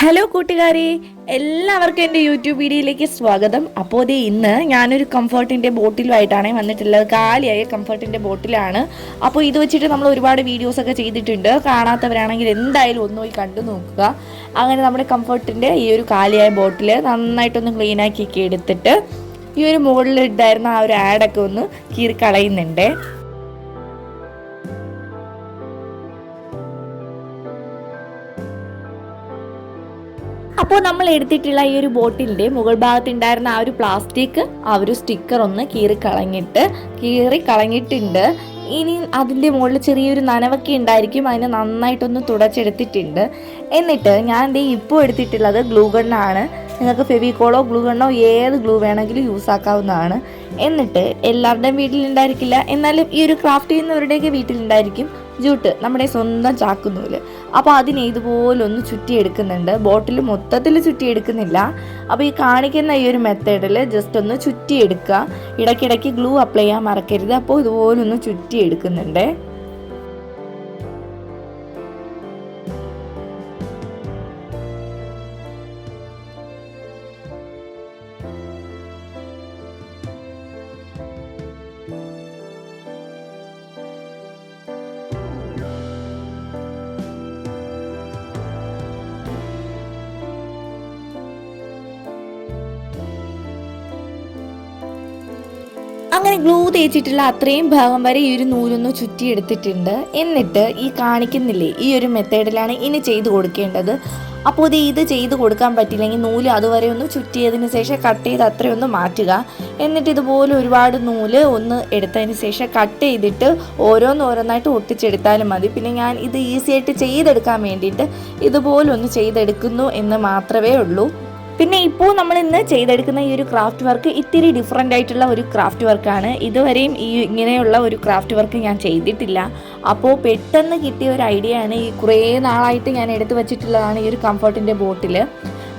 Hello കൂട്ടുകാരെ, എല്ലാവർക്കും എൻ്റെ യൂട്യൂബ് വീഡിയോയിലേക്ക് സ്വാഗതം. അപ്പോൾ ദേ ഇന്ന് ഞാനൊരു കംഫർട്ടിൻ്റെ ബോട്ടിലുമായിട്ടാണ് വന്നിട്ടുള്ളത്. കാലിയായ കംഫർട്ടിൻ്റെ ബോട്ടിലാണ്. അപ്പോൾ ഇത് വെച്ചിട്ട് നമ്മൾ ഒരുപാട് വീഡിയോസൊക്കെ ചെയ്തിട്ടുണ്ട്. കാണാത്തവരാണെങ്കിൽ എന്തായാലും ഒന്ന് പോയി കണ്ടു നോക്കുക. അങ്ങനെ നമ്മുടെ കംഫർട്ടിൻ്റെ ഈ ഒരു കാലിയായ ബോട്ടിൽ നന്നായിട്ടൊന്ന് ക്ലീനാക്കിയൊക്കെ എടുത്തിട്ട് ഈ ഒരു മുകളിലിട്ടായിരുന്ന ആ ഒരു ആഡൊക്കെ ഒന്ന് കീറിക്കളയുന്നുണ്ട്. അപ്പോൾ നമ്മൾ എടുത്തിട്ടുള്ള ഈ ഒരു ബോട്ടിലിൻ്റെ മുകൾ ഭാഗത്തുണ്ടായിരുന്ന ആ ഒരു പ്ലാസ്റ്റിക് ആ ഒരു സ്റ്റിക്കർ ഒന്ന് കീറി കളഞ്ഞിട്ടുണ്ട്. ഇനി അതിൻ്റെ മുകളിൽ ചെറിയൊരു നനവൊക്കെ ഉണ്ടായിരിക്കും. അതിനെ നന്നായിട്ടൊന്ന് തുടച്ചെടുത്തിട്ടുണ്ട്. എന്നിട്ട് ഞാൻ ഇപ്പോൾ എടുത്തിട്ടുള്ളത് ഗ്ലൂ ഗണ്ണാണ്. നിങ്ങൾക്ക് ഫെവിക്കോളോ ഗ്ലൂ ഗണ്ണോ ഏത് ഗ്ലൂ വേണമെങ്കിലും യൂസ് ആക്കാവുന്നതാണ്. എന്നിട്ട് എല്ലാവരുടെയും വീട്ടിലുണ്ടായിരിക്കില്ല, എന്നാലും ഈ ഒരു ക്രാഫ്റ്റ് ചെയ്യുന്നവരുടെയൊക്കെ വീട്ടിലുണ്ടായിരിക്കും ജൂട്ട്, നമ്മുടെ സ്വന്തം ചാക്കുന്നൂല്. അപ്പോൾ അതിനെ ഇതുപോലെ ഒന്ന് ചുറ്റിയെടുക്കുന്നുണ്ട്. ബോട്ടിൽ മൊത്തത്തിൽ ചുറ്റിയെടുക്കുന്നില്ല. അപ്പോൾ ഈ കാണിക്കുന്ന ഈ ഒരു മെത്തേഡിൽ ജസ്റ്റ് ഒന്ന് ചുറ്റിയെടുക്കുക. ഇടയ്ക്കിടയ്ക്ക് ഗ്ലൂ അപ്ലൈ ചെയ്യാൻ മറക്കരുത്. അപ്പോൾ ഇതുപോലെ ഒന്ന് ചുറ്റിയെടുക്കുന്നുണ്ട്. അങ്ങനെ ഗ്ലൂ തേച്ചിട്ടുള്ള അത്രയും ഭാഗം വരെ ഈ ഒരു നൂലൊന്ന് ചുറ്റിയെടുത്തിട്ടുണ്ട്. എന്നിട്ട് ഈ കാണിക്കുന്നില്ലേ, ഈ ഒരു മെത്തേഡിലാണ് ഇനി ചെയ്ത് കൊടുക്കേണ്ടത്. അപ്പോൾ ഇത് ചെയ്ത് കൊടുക്കാൻ പറ്റില്ലെങ്കിൽ നൂല് അതുവരെ ഒന്ന് ചുറ്റിയതിന് ശേഷം കട്ട് ചെയ്ത് അത്രയൊന്ന് മാറ്റുക. എന്നിട്ട് ഇതുപോലെ ഒരുപാട് നൂല് ഒന്ന് എടുത്തതിന് ശേഷം കട്ട് ചെയ്തിട്ട് ഓരോന്നായിട്ട് ഒട്ടിച്ചെടുത്താലും മതി. പിന്നെ ഞാൻ ഇത് ഈസി ആയിട്ട് ചെയ്തെടുക്കാൻ വേണ്ടിയിട്ട് ഇതുപോലെ ഒന്ന് ചെയ്തെടുക്കുന്നു എന്ന് മാത്രമേ ഉള്ളൂ. പിന്നെ ഇപ്പോൾ നമ്മൾ ഇന്ന് ചെയ്തെടുക്കുന്ന ഈ ഒരു ക്രാഫ്റ്റ് വർക്ക് ഇത്തിരി ഡിഫറെൻ്റ് ആയിട്ടുള്ള ഒരു ക്രാഫ്റ്റ് വർക്കാണ്. ഇതുവരെയും ഇങ്ങനെയുള്ള ഒരു ക്രാഫ്റ്റ് വർക്ക് ഞാൻ ചെയ്തിട്ടില്ല. അപ്പോൾ പെട്ടെന്ന് കിട്ടിയ ഒരു ഐഡിയ ആണ്. ഈ കുറേ നാളായിട്ട് ഞാൻ എടുത്തു വച്ചിട്ടുള്ളതാണ് ഈ ഒരു കംഫർട്ടിൻ്റെ ബോട്ടിൽ.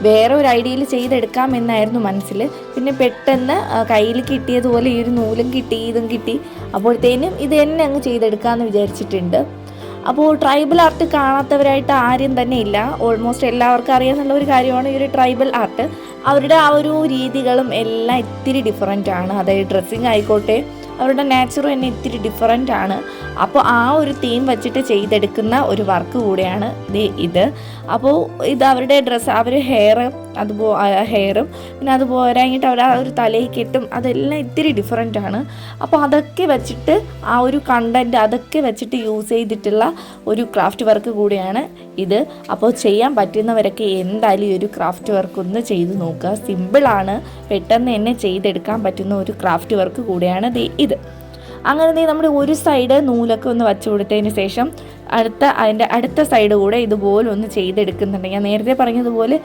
വേറെ ഒരു ഐഡിയയിൽ ചെയ്തെടുക്കാം എന്നായിരുന്നു മനസ്സിൽ. പിന്നെ പെട്ടെന്ന് കയ്യിൽ കിട്ടിയതുപോലെ ഈ ഒരു നൂലും കിട്ടി, ഇതും കിട്ടി. അപ്പോഴത്തേനും ഇത് തന്നെ അങ്ങ് ചെയ്തെടുക്കാമെന്ന് വിചാരിച്ചിട്ടുണ്ട്. അപ്പോൾ ട്രൈബൽ ആർട്ട് കാണാത്തവരായിട്ട് ആരും തന്നെ ഇല്ല. ഓൾമോസ്റ്റ് എല്ലാവർക്കും അറിയാമെന്നുള്ള ഒരു കാര്യമാണ് ഈ ഒരു ട്രൈബൽ ആർട്ട്. അവരുടെ ആ ഒരു രീതികളും എല്ലാം ഇത്തിരി ഡിഫറെൻ്റ് ആണ്. അതായത് ഡ്രസ്സിങ് ആയിക്കോട്ടെ, അവരുടെ നേച്ചറും തന്നെ ഇത്തിരി ഡിഫറെൻ്റ് ആണ്. അപ്പോൾ ആ ഒരു തീം വെച്ചിട്ട് ചെയ്തെടുക്കുന്ന ഒരു വർക്ക് കൂടെയാണ് ഇത്. അപ്പോൾ ഇത് അവരുടെ ഡ്രസ്സ്, അവർ ഹെയറും പിന്നെ അതുപോലെ കഴിഞ്ഞിട്ട് അവർ ആ ഒരു തലയിൽ കെട്ടും, അതെല്ലാം ഇത്തിരി ഡിഫറെൻ്റ് ആണ്. അപ്പോൾ അതൊക്കെ വെച്ചിട്ട് ആ ഒരു കണ്ടൻറ്റ് അതൊക്കെ വെച്ചിട്ട് യൂസ് ചെയ്തിട്ടുള്ള ഒരു ക്രാഫ്റ്റ് വർക്ക് കൂടിയാണ് ഇത്. അപ്പോൾ ചെയ്യാൻ പറ്റുന്നവരൊക്കെ എന്തായാലും ഈ ഒരു ക്രാഫ്റ്റ് വർക്ക് ഒന്ന് ചെയ്ത് നോക്കുക. സിമ്പിളാണ്, പെട്ടെന്ന് തന്നെ ചെയ്തെടുക്കാൻ പറ്റുന്ന ഒരു ക്രാഫ്റ്റ് വർക്ക് കൂടിയാണ് ഇത്. അങ്ങനെ നമ്മുടെ ഒരു സൈഡ് നൂലൊക്കെ ഒന്ന് വച്ചു കൊടുത്തതിന് ശേഷം അതിൻ്റെ അടുത്ത സൈഡ് കൂടെ ഇതുപോലെ ഒന്ന് ചെയ്തെടുക്കുന്നുണ്ട്. ഞാൻ നേരത്തെ പറഞ്ഞതുപോലെ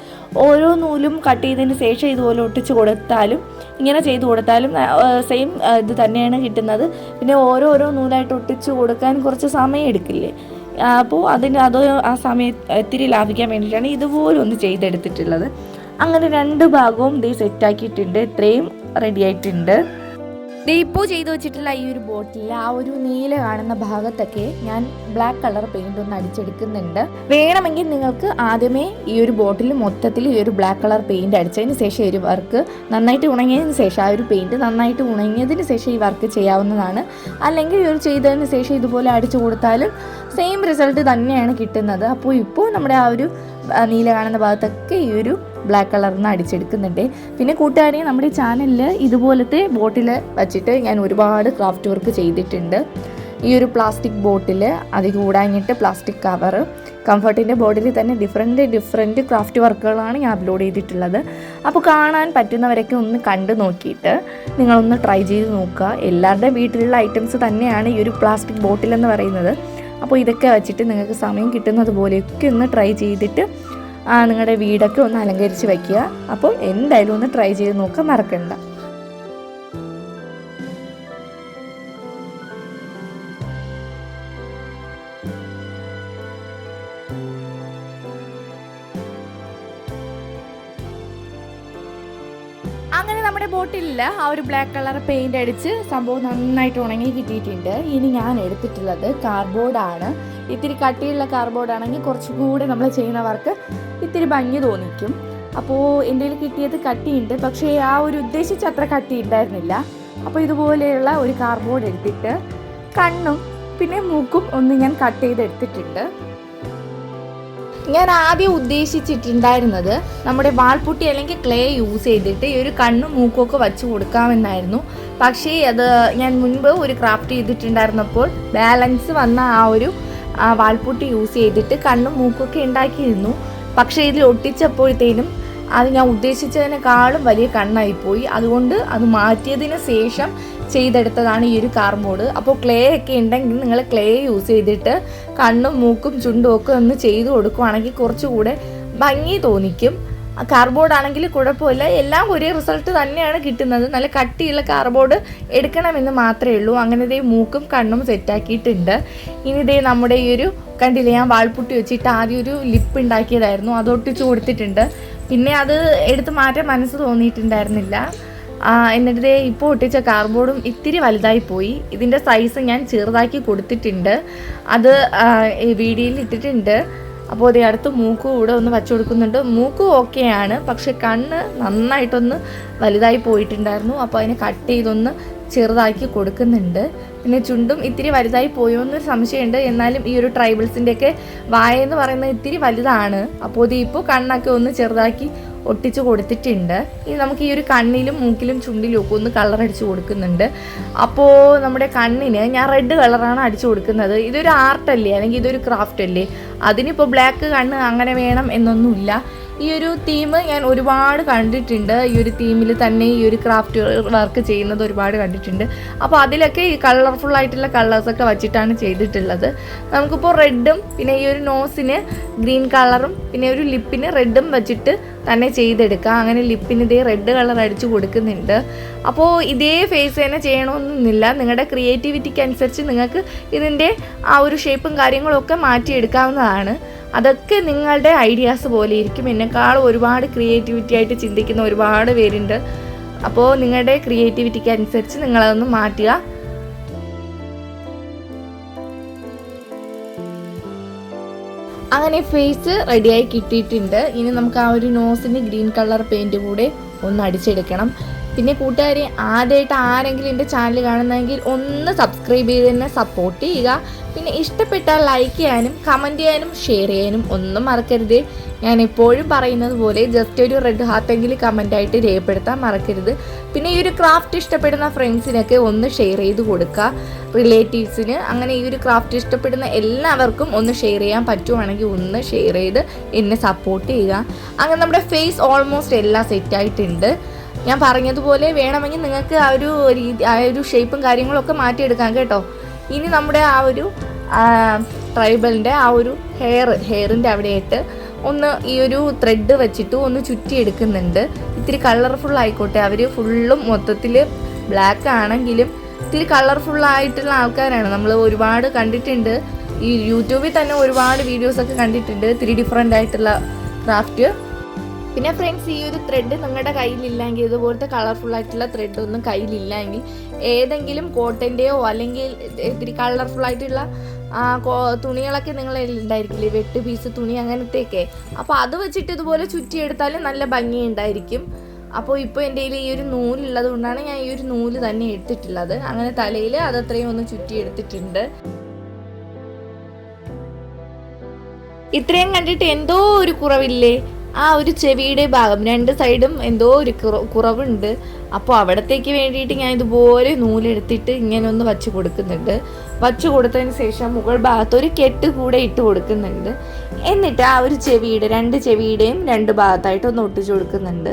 ഓരോ നൂലും കട്ട് ചെയ്തതിന് ശേഷം ഇതുപോലെ ഒട്ടിച്ച് കൊടുത്താലും ഇങ്ങനെ ചെയ്ത് കൊടുത്താലും സെയിം ഇത് തന്നെയാണ് കിട്ടുന്നത്. പിന്നെ ഓരോ നൂലായിട്ട് ഒട്ടിച്ച് കൊടുക്കാൻ കുറച്ച് സമയം എടുക്കില്ലേ, അപ്പോൾ ആ സമയം ഇത്തിരി ലാഭിക്കാൻ വേണ്ടിയിട്ടാണ് ഇതുപോലെ ഒന്ന് ചെയ്തെടുത്തിട്ടുള്ളത്. അങ്ങനെ രണ്ട് ഭാഗവും സെറ്റാക്കിയിട്ടുണ്ട്. ഇത്രയും റെഡി ആയിട്ടുണ്ട്. ഇപ്പോൾ ചെയ്തു വെച്ചിട്ടുള്ള ഈ ഒരു ബോട്ടിൽ ആ ഒരു നീല കാണുന്ന ഭാഗത്തൊക്കെ ഞാൻ ബ്ലാക്ക് കളർ പെയിന്റ് ഒന്ന് അടിച്ചെടുക്കുന്നുണ്ട്. വേണമെങ്കിൽ നിങ്ങൾക്ക് ആദ്യമേ ഈ ഒരു ബോട്ടിൽ മൊത്തത്തിൽ ഈ ഒരു ബ്ലാക്ക് കളർ പെയിന്റ് അടിച്ചതിന് ശേഷം ഈ ഒരു വർക്ക് നന്നായിട്ട് ഉണങ്ങിയതിന് ശേഷം ആ ഒരു പെയിന്റ് നന്നായിട്ട് ഉണങ്ങിയതിന് ശേഷം ഈ വർക്ക് ചെയ്യാവുന്നതാണ്. അല്ലെങ്കിൽ ഈ ഒരു ചെയ്തതിന് ശേഷം ഇതുപോലെ അടിച്ചു കൊടുത്താലും സെയിം റിസൾട്ട് തന്നെയാണ് കിട്ടുന്നത്. അപ്പോൾ ഇപ്പോൾ നമ്മുടെ ആ ഒരു നീല കാണുന്ന ഭാഗത്തൊക്കെ ഈ ഒരു ബ്ലാക്ക് കളറിന് അടിച്ചെടുക്കുന്നുണ്ട്. പിന്നെ കൂട്ടുകാരെ, നമ്മുടെ ചാനലിൽ ഇതുപോലത്തെ ബോട്ടിൽ വച്ചിട്ട് ഞാൻ ഒരുപാട് ക്രാഫ്റ്റ് വർക്ക് ചെയ്തിട്ടുണ്ട്. ഈ ഒരു പ്ലാസ്റ്റിക് ബോട്ടിൽ, അത് കൂടാഞ്ഞിട്ട് പ്ലാസ്റ്റിക് കവറ്, കംഫർട്ടിൻ്റെ ബോട്ടിൽ തന്നെ ഡിഫറെൻറ്റ് ക്രാഫ്റ്റ് വർക്കുകളാണ് ഞാൻ അപ്ലോഡ് ചെയ്തിട്ടുള്ളത്. അപ്പോൾ കാണാൻ പറ്റുന്നവരൊക്കെ ഒന്ന് കണ്ടു നോക്കിയിട്ട് നിങ്ങളൊന്ന് ട്രൈ ചെയ്ത് നോക്കുക. എല്ലാവരുടെയും വീട്ടിലുള്ള ഐറ്റംസ് തന്നെയാണ് ഈ ഒരു പ്ലാസ്റ്റിക് ബോട്ടിൽ എന്ന് പറയുന്നത്. അപ്പോൾ ഇതൊക്കെ വെച്ചിട്ട് നിങ്ങൾക്ക് സമയം കിട്ടുന്നത് പോലെയൊക്കെ ഒന്ന് ട്രൈ ചെയ്തിട്ട് നിങ്ങളുടെ വീടൊക്കെ ഒന്ന് അലങ്കരിച്ച് വയ്ക്കുക. അപ്പോൾ എന്തായാലും ഒന്ന് ട്രൈ ചെയ്ത് നോക്കാൻ മറക്കണ്ട. അങ്ങനെ നമ്മുടെ ബോട്ടിലിൽ ആ ഒരു ബ്ലാക്ക് കളർ പെയിൻ്റ് അടിച്ച് സംഭവം നന്നായിട്ട് ഉണങ്ങി കിട്ടിയിട്ടുണ്ട്. ഇനി ഞാൻ എടുത്തിട്ടുള്ളത് കാർഡ്ബോർഡാണ്. ഇത്തിരി കട്ടിയുള്ള കാർഡ്ബോർഡാണെങ്കിൽ കുറച്ചുകൂടെ നമ്മൾ ചെയ്യുന്ന വർക്ക് ഇത്തിരി ഭംഗി തോന്നിക്കും. അപ്പോൾ എൻ്റെ കയ്യിൽ കിട്ടിയത് കട്ടിയുണ്ട്, പക്ഷേ ആ ഒരു ഉദ്ദേശിച്ച അത്ര കട്ടി ഉണ്ടായിരുന്നില്ല. അപ്പോൾ ഇതുപോലെയുള്ള ഒരു കാർഡ്ബോർഡ് എടുത്തിട്ട് കണ്ണും പിന്നെ മൂക്കും ഒന്ന് ഞാൻ കട്ട് ചെയ്തെടുത്തിട്ടുണ്ട്. ഞാൻ ആദ്യം ഉദ്ദേശിച്ചിട്ടുണ്ടായിരുന്നത് നമ്മുടെ വാൾപുട്ടി അല്ലെങ്കിൽ ക്ലേ യൂസ് ചെയ്തിട്ട് ഈ ഒരു കണ്ണും മൂക്കൊക്കെ വച്ച് കൊടുക്കാമെന്നായിരുന്നു. പക്ഷേ അത് ഞാൻ മുൻപ് ഒരു ക്രാഫ്റ്റ് ചെയ്തിട്ടുണ്ടായിരുന്നപ്പോൾ ബാലൻസ് വന്ന ആ ഒരു വാൾപുട്ടി യൂസ് ചെയ്തിട്ട് കണ്ണും മൂക്കൊക്കെ ഉണ്ടാക്കിയിരുന്നു. പക്ഷേ ഇതിൽ ഒട്ടിച്ചപ്പോഴത്തേനും അത് ഞാൻ ഉദ്ദേശിച്ചതിനേക്കാളും വലിയ കണ്ണായിപ്പോയി. അതുകൊണ്ട് അത് മാറ്റിയതിന് ശേഷം ചെയ്തെടുത്തതാണ് ഈ ഒരു കാർഡ്ബോർഡ്. അപ്പോൾ ക്ലേ ഒക്കെ ഉണ്ടെങ്കിൽ നിങ്ങൾ ക്ലേ യൂസ് ചെയ്തിട്ട് കണ്ണും മൂക്കും ചുണ്ടും ഒക്കെ ഒന്ന് ചെയ്ത് കൊടുക്കുകയാണെങ്കിൽ കുറച്ചുകൂടെ ഭംഗി തോന്നിക്കും. കാർഡ്ബോർഡ് ആണെങ്കിൽ കുഴപ്പമില്ല, എല്ലാം ഒരേ റിസൾട്ട് തന്നെയാണ് കിട്ടുന്നത്. നല്ല കട്ടിയുള്ള കാർഡ്ബോർഡ് എടുക്കണമെന്ന് മാത്രമേ ഉള്ളൂ. അങ്ങനെ മൂക്കും കണ്ണും സെറ്റാക്കിയിട്ടുണ്ട്. ഇനി നമ്മുടെ ഈ ഒരു കണ്ടില്ലേ, ഞാൻ വാൾപുട്ടി വെച്ചിട്ട് ആദ്യം ഒരു ലിപ്പ് ഉണ്ടാക്കിയതായിരുന്നു, അത് ഒട്ടിച്ച് കൊടുത്തിട്ടുണ്ട്. പിന്നെ അത് എടുത്ത് മാറ്റാൻ മനസ്സ് തോന്നിയിട്ടുണ്ടായിരുന്നില്ല. എന്നിട്ട് ഇപ്പോൾ ഒട്ടിച്ച കാർഡ്ബോർഡും ഇത്തിരി വലുതായി പോയി. ഇതിൻ്റെ സൈസ് ഞാൻ ചെറുതാക്കി കൊടുത്തിട്ടുണ്ട്, അത് വീഡിയോയിൽ ഇട്ടിട്ടുണ്ട്. അപ്പോൾ അതേ അടുത്ത് മൂക്കും കൂടെ ഒന്ന് വച്ചു കൊടുക്കുന്നുണ്ട്. മൂക്കും ഓക്കെയാണ്, പക്ഷെ കണ്ണ് നന്നായിട്ടൊന്ന് വലുതായി പോയിട്ടുണ്ടായിരുന്നു. അപ്പോൾ അതിനെ കട്ട് ചെയ്തൊന്ന് ചെറുതാക്കി കൊടുക്കുന്നുണ്ട്. പിന്നെ ചുണ്ടും ഇത്തിരി വലുതായി പോയോ എന്നൊരു സംശയമുണ്ട്. എന്നാലും ഈ ഒരു ട്രൈബൽസിൻ്റെയൊക്കെ വായെന്ന് പറയുന്നത് ഇത്തിരി വലുതാണ്. അപ്പോൾ ഇപ്പോൾ കണ്ണൊക്കെ ഒന്ന് ചെറുതാക്കി ഒട്ടിച്ച് കൊടുത്തിട്ടുണ്ട്. ഇനി നമുക്ക് ഈ ഒരു കണ്ണിലും മൂക്കിലും ചുണ്ടിലും ഒക്കെ ഒന്ന് കളർ അടിച്ച് കൊടുക്കുന്നുണ്ട്. അപ്പോൾ നമ്മുടെ കണ്ണിന് ഞാൻ റെഡ് കളറാണ് അടിച്ചു കൊടുക്കുന്നത്. ഇതൊരു ആർട്ടല്ലേ, അല്ലെങ്കിൽ ഇതൊരു ക്രാഫ്റ്റ് അല്ലേ, അതിനിപ്പോൾ ബ്ലാക്ക് കണ്ണ് അങ്ങനെ വേണം എന്നൊന്നുമില്ല. ഈ ഒരു തീം ഞാൻ ഒരുപാട് കണ്ടിട്ടുണ്ട്. ഈ ഒരു തീമിൽ തന്നെ ഈ ഒരു ക്രാഫ്റ്റ് വർക്ക് ചെയ്യുന്നത് ഒരുപാട് കണ്ടിട്ടുണ്ട്. അപ്പോൾ അതിലൊക്കെ ഈ കളർഫുള്ളായിട്ടുള്ള കളേഴ്സൊക്കെ വച്ചിട്ടാണ് ചെയ്തിട്ടുള്ളത്. നമുക്കിപ്പോൾ റെഡും പിന്നെ ഈ ഒരു നോസിന് ഗ്രീൻ കളറും പിന്നെ ഒരു ലിപ്പിന് റെഡും വെച്ചിട്ട് തന്നെ ചെയ്തെടുക്കാം. അങ്ങനെ ലിപ്പിന് ഇതേ റെഡ് കളർ അടിച്ചു കൊടുക്കുന്നുണ്ട്. അപ്പോൾ ഇതേ ഫേസ് തന്നെ ചെയ്യണമെന്നൊന്നുമില്ല, നിങ്ങളുടെ ക്രിയേറ്റിവിറ്റിക്ക് അനുസരിച്ച് നിങ്ങൾക്ക് ഇതിൻ്റെ ആ ഒരു ഷേപ്പും കാര്യങ്ങളൊക്കെ മാറ്റിയെടുക്കാവുന്നതാണ്. അതൊക്കെ നിങ്ങളുടെ ഐഡിയാസ് പോലെ ഇരിക്കും. എന്നെക്കാളും ഒരുപാട് ക്രിയേറ്റിവിറ്റി ആയിട്ട് ചിന്തിക്കുന്ന ഒരുപാട് പേരുണ്ട്. അപ്പോൾ നിങ്ങളുടെ ക്രിയേറ്റിവിറ്റിക്ക് അനുസരിച്ച് നിങ്ങളതൊന്ന് മാറ്റുക. അങ്ങനെ ഫേസ് റെഡിയായി കിട്ടിയിട്ടുണ്ട്. ഇനി നമുക്ക് ആ ഒരു നോസിന് ഗ്രീൻ കളർ പെയിൻറ്റ് കൂടെ ഒന്ന് അടിച്ചെടുക്കണം. പിന്നെ കൂട്ടുകാരെ, ആദ്യമായിട്ട് ആരെങ്കിലും എൻ്റെ ചാനൽ കാണുന്നതെങ്കിൽ ഒന്ന് സബ്സ്ക്രൈബ് ചെയ്ത് തന്നെ സപ്പോർട്ട് ചെയ്യുക. പിന്നെ ഇഷ്ടപ്പെട്ടാൽ ലൈക്ക് ചെയ്യാനും കമൻറ്റ് ചെയ്യാനും ഷെയർ ചെയ്യാനും ഒന്നും മറക്കരുത്. ഞാൻ എപ്പോഴും പറയുന്നത് പോലെ ജസ്റ്റ് ഒരു റെഡ് ഹാർട്ടെങ്കിലും കമൻറ്റായിട്ട് രേഖപ്പെടുത്താൻ മറക്കരുത്. പിന്നെ ഈ ഒരു ക്രാഫ്റ്റ് ഇഷ്ടപ്പെടുന്ന ഫ്രണ്ട്സിനൊക്കെ ഒന്ന് ഷെയർ ചെയ്ത് കൊടുക്കുക, റിലേറ്റീവ്സിന്. അങ്ങനെ ഈ ഒരു ക്രാഫ്റ്റ് ഇഷ്ടപ്പെടുന്ന എല്ലാവർക്കും ഒന്ന് ഷെയർ ചെയ്യാൻ പറ്റുവാണെങ്കിൽ ഒന്ന് ഷെയർ ചെയ്ത് എന്നെ സപ്പോർട്ട് ചെയ്യുക. അങ്ങനെ നമ്മുടെ ഫേസ് ഓൾമോസ്റ്റ് എല്ലാം സെറ്റായിട്ടുണ്ട്. ഞാൻ പറഞ്ഞതുപോലെ വേണമെങ്കിൽ നിങ്ങൾക്ക് ആ ഒരു ഷേപ്പും കാര്യങ്ങളൊക്കെ മാറ്റിയെടുക്കാം കേട്ടോ. ഇനി നമ്മുടെ ആ ഒരു ട്രൈബലിൻ്റെ ആ ഒരു ഹെയറിൻ്റെ അവിടെയായിട്ട് ഒന്ന് ഈ ഒരു ത്രെഡ് വെച്ചിട്ട് ഒന്ന് ചുറ്റിയെടുക്കുന്നുണ്ട്. ഇത്തിരി കളർഫുൾ ആയിക്കോട്ടെ. അവർ ഫുള്ളും മൊത്തത്തിൽ ബ്ലാക്ക് ആണെങ്കിലും ഇത്തിരി കളർഫുള്ളായിട്ടുള്ള ആൾക്കാരാണ്, നമ്മൾ ഒരുപാട് കണ്ടിട്ടുണ്ട്. ഈ യൂട്യൂബിൽ തന്നെ ഒരുപാട് വീഡിയോസൊക്കെ കണ്ടിട്ടുണ്ട് ഇത്തിരി ഡിഫറെൻ്റ് ആയിട്ടുള്ള ക്രാഫ്റ്റ്. പിന്നെ ഫ്രണ്ട്സ്, ഈ ഒരു ത്രെഡ് നിങ്ങളുടെ കയ്യിലില്ലെങ്കിൽ, ഇതുപോലത്തെ കളർഫുള്ളായിട്ടുള്ള ത്രെഡൊന്നും കയ്യിലില്ലെങ്കിൽ ഏതെങ്കിലും കോട്ടൻ്റെയോ അല്ലെങ്കിൽ ഇത്തിരി കളർഫുള്ളായിട്ടുള്ള തുണികളൊക്കെ നിങ്ങളിൽ ഉണ്ടായിരിക്കില്ലേ, വെട്ട് പീസ് തുണി അങ്ങനത്തെയൊക്കെ. അപ്പോൾ അത് വെച്ചിട്ട് ഇതുപോലെ ചുറ്റിയെടുത്താൽ നല്ല ഭംഗി ഉണ്ടായിരിക്കും. അപ്പോൾ ഇപ്പോൾ എൻ്റെ കയ്യിൽ ഈ ഒരു നൂലുള്ളത് കൊണ്ടാണ് ഞാൻ ഈ ഒരു നൂല് തന്നെ എടുത്തിട്ടുള്ളത്. അങ്ങനെ തലയിൽ അതത്രയും ഒന്ന് ചുറ്റിയെടുത്തിട്ടുണ്ട്. ഇത്രയും കണ്ടിട്ട് എന്തോ ഒരു കുറവില്ലേ? ആ ഒരു ചെവിയുടെ ഭാഗം രണ്ട് സൈഡും എന്തോ ഒരു കുറവുണ്ട്. അപ്പോൾ അവിടത്തേക്ക് വേണ്ടിയിട്ട് ഞാൻ ഇതുപോലെ നൂലെടുത്തിട്ട് ഇങ്ങനെ ഒന്ന് വച്ച് കൊടുക്കുന്നുണ്ട്. വച്ച് കൊടുത്തതിന് ശേഷം മുകൾ ഭാഗത്ത് ഒരു കെട്ട് കൂടെ ഇട്ട് കൊടുക്കുന്നുണ്ട്. എന്നിട്ട് ആ ഒരു രണ്ട് ചെവിയുടെയും രണ്ട് ഭാഗത്തായിട്ട് ഒന്ന് ഒട്ടിച്ചു കൊടുക്കുന്നുണ്ട്.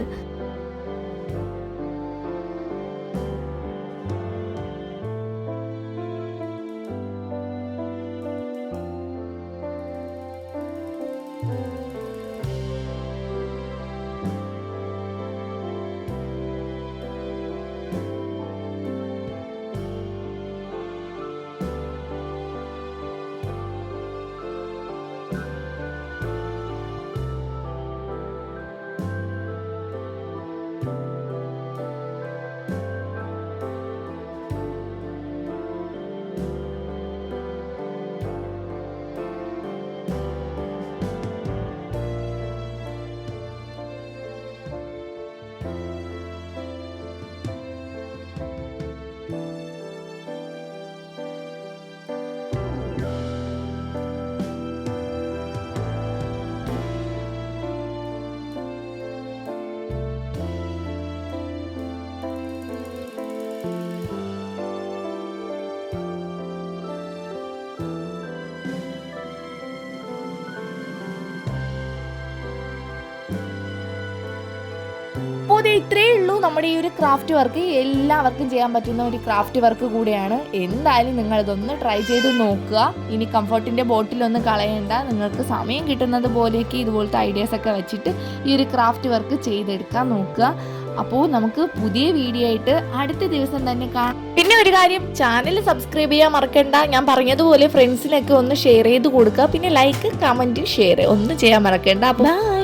അപ്പോൾ ഇത്രയേ ഉള്ളൂ നമ്മുടെ ഈ ഒരു ക്രാഫ്റ്റ് വർക്ക്. എല്ലാവർക്കും ചെയ്യാൻ പറ്റുന്ന ഒരു ക്രാഫ്റ്റ് വർക്ക് കൂടെയാണ്. എന്തായാലും നിങ്ങളിതൊന്ന് ട്രൈ ചെയ്ത് നോക്കുക. ഇനി കംഫർട്ടിൻ്റെ ബോട്ടിലൊന്നും കളയണ്ട. നിങ്ങൾക്ക് സമയം കിട്ടുന്നത് പോലെയൊക്കെ ഇതുപോലത്തെ ഐഡിയാസൊക്കെ വെച്ചിട്ട് ഈ ഒരു ക്രാഫ്റ്റ് വർക്ക് ചെയ്തെടുക്കാൻ നോക്കുക. അപ്പോൾ നമുക്ക് പുതിയ വീഡിയോ ആയിട്ട് അടുത്ത ദിവസം തന്നെ കാണാം. പിന്നെ ഒരു കാര്യം, ചാനൽ സബ്സ്ക്രൈബ് ചെയ്യാൻ മറക്കണ്ട. ഞാൻ പറഞ്ഞതുപോലെ ഫ്രണ്ട്സിനൊക്കെ ഒന്ന് ഷെയർ ചെയ്ത് കൊടുക്കുക. പിന്നെ ലൈക്ക്, കമൻറ്റ്, ഷെയർ ഒന്നും ചെയ്യാൻ മറക്കണ്ട. അപ്പോൾ ബൈ.